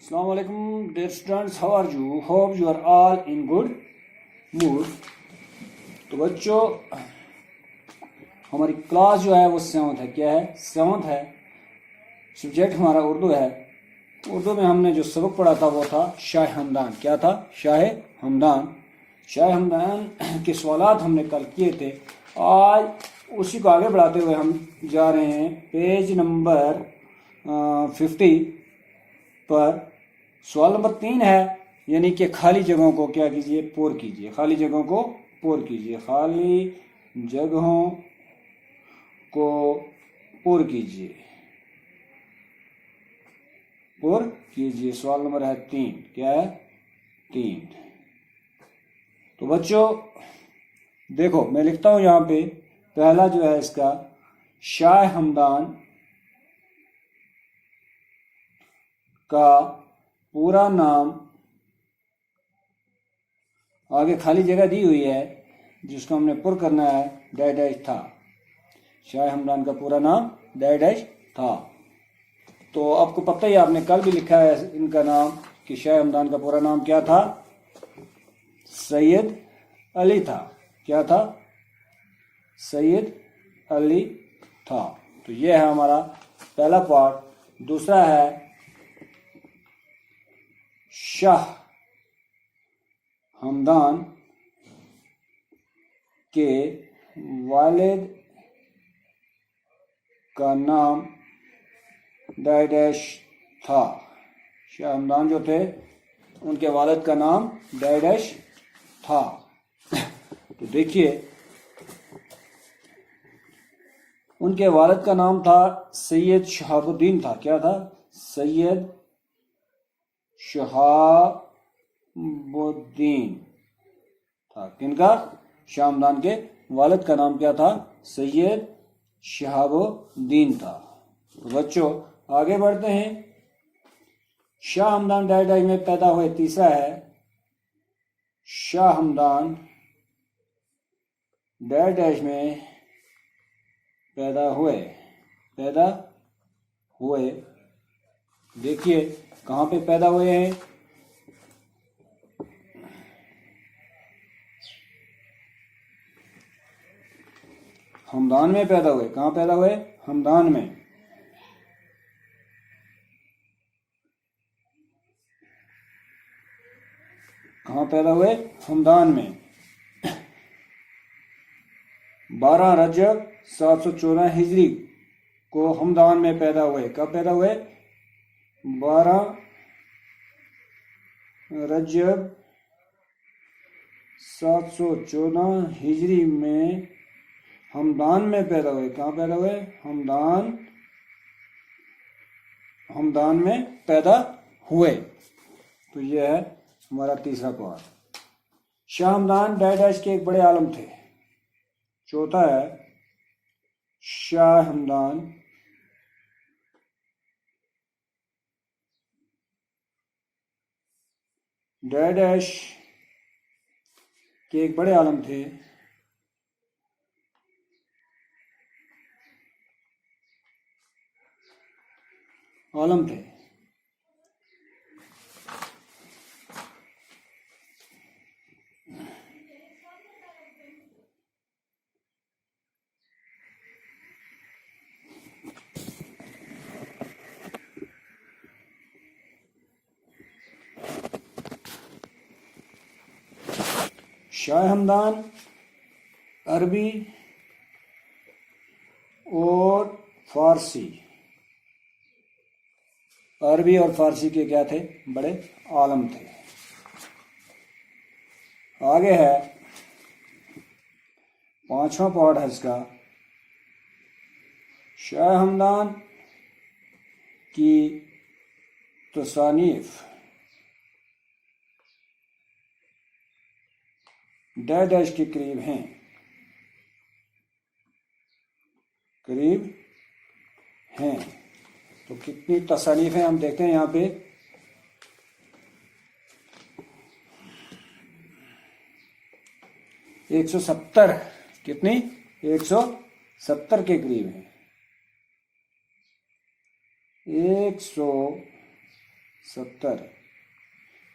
Assalamu alaikum dear students, how are you? Hope you are all in good mood. तो बच्चों हमारी class जो है वो 7th है। क्या है? 7th है। सब्जेक्ट हमारा उर्दू है। उर्दू में हमने जो सबक पढ़ा था वो था शाह हमदान। क्या था? शाह हमदान। शाह हमदान के सवालात हमने कल किए थे। आज उसी को आगे बढ़ाते हुए हम जा रहे हैं पेज नंबर 50 पर। सवाल नंबर 3 है, यानी कि खाली जगहों को क्या कीजिए? पूर कीजिए। खाली जगहों को पूर कीजिए। खाली जगहों को पूर कीजिए। पूर कीजिए। सवाल नंबर है 3। क्या है? 3। तो बच्चों देखो, मैं लिखता हूं यहां पे। पहला जो है इसका शाह हमदान का पूरा नाम, आगे खाली जगह दी हुई है जिसको हमने पुर करना है, डैश डैश था। शाह हमदान का पूरा नाम डैश डैश था। तो आपको पता ही, आपने कल भी लिखा है इनका नाम कि शाह हमदान का पूरा नाम क्या था? सैयद अली था। क्या था? सैयद अली था। तो ये है हमारा पहला पार्ट। दूसरा है शाह हमदान के वालिद का नाम डैश डैश था। शाह हमदान जो थे उनके वालिद का नाम डैश डैश था। तो देखिए, उनके वालिद का नाम था सैयद शहाबुद्दीन था। क्या था? सैयद शहाबुद्दीन था। किनका? शाह हमदान के वालिद का नाम क्या था? सैयद शहाबुद्दीन था। तो बच्चों आगे बढ़ते हैं। शाह हमदान डैश डैश में पैदा हुए। तीसरा है शाह हमदान डैश डैश में पैदा हुए। पैदा हुए। देखिए कहाँ पे पैदा हुए हैं? हमदान में पैदा हुए। कहाँ पैदा हुए? हमदान में। कहाँ पैदा हुए? हमदान में। 12 रजब 714 हिजरी को हमदान में पैदा हुए। कब पैदा हुए? 12 रजब 714 हिजरी में हमदान में पैदा हुए। कहाँ पैदा हुए? हमदान में पैदा हुए। तो यह है हमारा तीसरा part. Shah Hamdan dash dash के एक बड़े आलम थे। चौथा है शाह हमदान डैश डैश के एक बड़े आलम थे। आलम थे। शाह हमदान अरबी और फारसी, अरबी और फारसी के क्या थे? बड़े आलम थे। आगे है 5वां पार्ट है इसका। शाह हमदान की तसानीफ डैश डैश के करीब हैं। करीब हैं। तो कितनी तसानीफ हैं हम देखते हैं यहाँ पे। 170। कितनी? 170 के करीब हैं। 70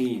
3،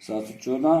714